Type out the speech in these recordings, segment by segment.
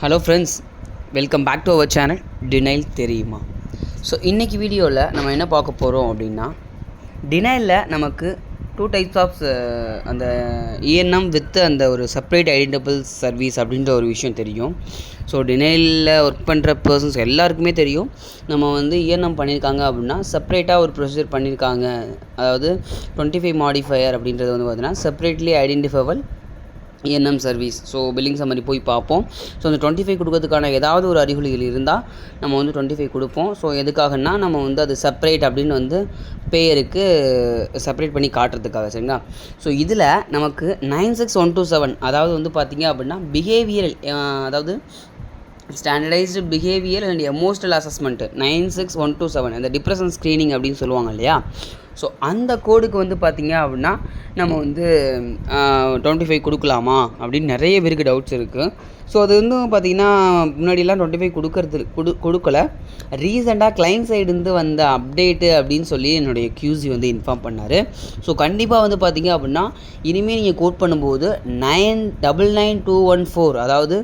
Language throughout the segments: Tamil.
Hello friends, welcome back to our channel டினைல் தெரியுமா. ஸோ இன்றைக்கி வீடியோவில் நம்ம என்ன பார்க்க போகிறோம் அப்படின்னா, டினைலில் நமக்கு 2 டைப்ஸ் ஆஃப் அந்த இஎன்எம் வித் அந்த ஒரு செப்பரேட் ஐடென்டிபிள் சர்வீஸ் அப்படின்ற ஒரு விஷயம் தெரியும். ஸோ டினைலில் ஒர்க் பண்ணுற பர்சன்ஸ் எல்லாருக்குமே தெரியும், நம்ம வந்து இஎன்எம் பண்ணியிருக்காங்க அப்படின்னா செப்பரேட்டாக ஒரு ப்ரொசீஜர் பண்ணியிருக்காங்க. அதாவது 25 மாடிஃபையர் அப்படின்றது வந்து பார்த்தீங்கன்னா separately identifiable E&M service. So billing summary போய் பார்ப்போம். ஸோ அந்த 25 கொடுக்கறதுக்கான ஏதாவது ஒரு அறிகுறிகள் இருந்தால் நம்ம வந்து 25 கொடுப்போம். ஸோ எதுக்காகனா நம்ம வந்து அது செப்பரேட் அப்படின்னு வந்து பேருக்கு செப்பரேட் பண்ணி காட்டுறதுக்காக, சரிங்களா. ஸோ இதில் நமக்கு 96127 அதாவது வந்து பார்த்திங்க அப்படின்னா பிஹேவியரல், அதாவது standardised behaviour and emotional assessment 96127 அந்த டிப்ரெஷன் ஸ்க்ரீனிங் அப்படின்னு சொல்லுவாங்க இல்லையா. ஸோ அந்த கோடுக்கு வந்து பார்த்திங்க அப்படின்னா நம்ம வந்து 25 கொடுக்கலாமா அப்படின்னு நிறைய பேருக்கு டவுட்ஸ் இருக்குது. ஸோ அது வந்து பார்த்திங்கன்னா முன்னாடிலாம் 25 கொடுக்கல. ரீசெண்டாக கிளைண்ட் சைடுந்து வந்த அப்டேட்டு அப்படின்னு சொல்லி என்னுடைய QC வந்து இன்ஃபார்ம் பண்ணார். ஸோ கண்டிப்பாக வந்து பார்த்திங்க அப்படின்னா இனிமேல் நீங்கள் கோட் பண்ணும்போது 999214 அதாவது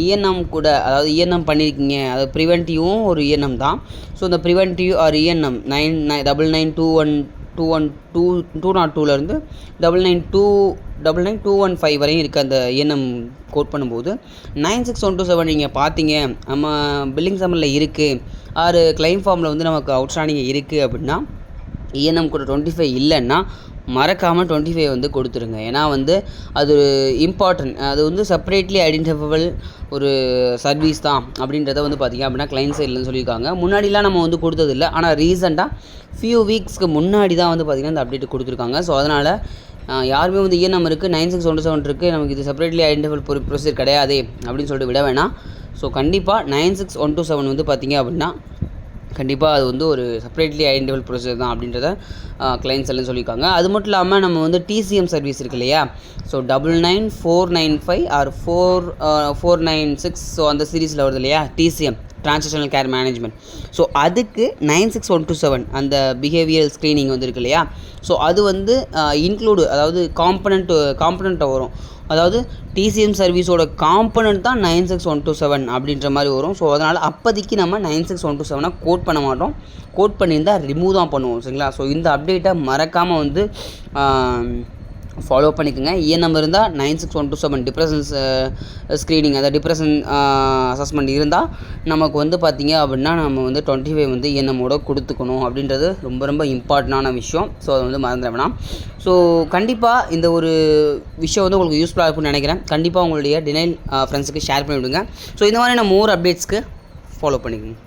இஎன்எம் கூட, அதாவது இஎன்எம் பண்ணியிருக்கீங்க, அதாவது ப்ரிவென்டிவும் ஒரு இஎன்எம் தான். ஸோ இந்த ப்ரிவென்டிவ் ஆர் இஎன்எம் 99921202லேருந்து 999215 வரையும் இருக்குது. அந்த இஎன்எம் கோட் பண்ணும்போது 96127 நீங்கள் பார்த்தீங்க நம்ம பில்லிங் சம்மரில் இருக்குது, ஆறு கிளைம் ஃபார்மில் வந்து நமக்கு அவுட்ஸ்டாண்டிங் இருக்குது அப்படின்னா இஎன்எம் கூட 25 இல்லைன்னா மறக்காமல் 25 வந்து கொடுத்துருங்க. ஏன்னா வந்து அது இம்பார்ட்டன்ட், அது வந்து செப்பரேட்லி ஐடென்டிஃபைபிள் ஒரு சர்வீஸ் தான் அப்படின்றத வந்து பார்த்திங்க அப்படின்னா கிளைண்ட் சைட்லேருந்து சொல்லியிருக்காங்க. முன்னாடிலாம் நம்ம வந்து கொடுத்ததில்லை, ஆனால் ரீசெண்டாக ஃபியூ வீக்ஸ்க்கு முன்னாடி தான் வந்து பார்த்திங்கன்னா இந்த அப்டேட் கொடுத்துருக்காங்க. ஸோ அதனால் யாருமே வந்து இஎன்எம் இருக்குது 9617 இருக்குது, நமக்கு இது செப்பரேட்லி ஐடென்டிஃபைபிள் ப்ரொசீஜர் கிடையாது அப்படின்னு சொல்லிட்டு விட வேணாம். ஸோ கண்டிப்பாக 96127 வந்து பார்த்திங்க அப்படின்னா கண்டிப்பாக அது வந்து ஒரு செப்பரேட்லி ஐடென்டிஃபைபிள் ப்ரொசீஜர் தான் அப்படின்றத கிளைண்ட்ஸ் எல்லாம் சொல்லியிருக்காங்க. அது மட்டும் இல்லாமல் நம்ம வந்து TCM சர்வீஸ் இருக்கு இல்லையா. ஸோ 99495 ஆர் 496, ஸோ அந்த சீரீஸில் வருது இல்லையா TCM, ட்ரான்சாக்ஷனல் கேர் மேனேஜ்மெண்ட். ஸோ அதுக்கு 96127 அந்த பிஹேவியரல் ஸ்க்ரீனிங் வந்து இருக்கு இல்லையா. ஸோ அது வந்து இன்க்ளூடு, அதாவது காம்பனண்ட்டாக வரும். அதாவது TCM சர்வீஸோட காம்பனண்ட் தான் 96127 அப்படின்ற மாதிரி வரும். ஸோ அதனால் அப்போதைக்கு நம்ம 96127 கோட் பண்ண மாட்டோம், கோட் பண்ணியிருந்தால் ரிமூவ் தான் பண்ணுவோம், சரிங்களா. ஸோ இந்த அப்டேட்டை மறக்காமல் வந்து ஃபாலோ பண்ணிக்கோங்க. இஎன்எம் இருந்தால் 96127 டிப்ரெஷன் ஸ்க்ரீனிங், அதாவது டிப்ரெஷன் அசஸ்மெண்ட் இருந்தால் நமக்கு வந்து பார்த்திங்க அப்படின்னா நம்ம வந்து 25 வந்து இஎன்எம்மோட கொடுத்துக்கணும் அப்படின்றது ரொம்ப ரொம்ப இம்பார்ட்டண்டான விஷயம். ஸோ அதை வந்து மறந்துட வேணாம். ஸோ கண்டிப்பாக இந்த ஒரு விஷயம் வந்து உங்களுக்கு யூஸ்ஃபுல்லாக இருக்கும்னு நினைக்கிறேன். கண்டிப்பாக உங்களுடைய டினைல் ஃப்ரெண்ட்ஸுக்கு ஷேர் பண்ணிவிடுங்க. ஸோ இந்த மாதிரியான மோர் அப்டேட்ஸ்க்கு ஃபாலோ பண்ணிக்கோங்க.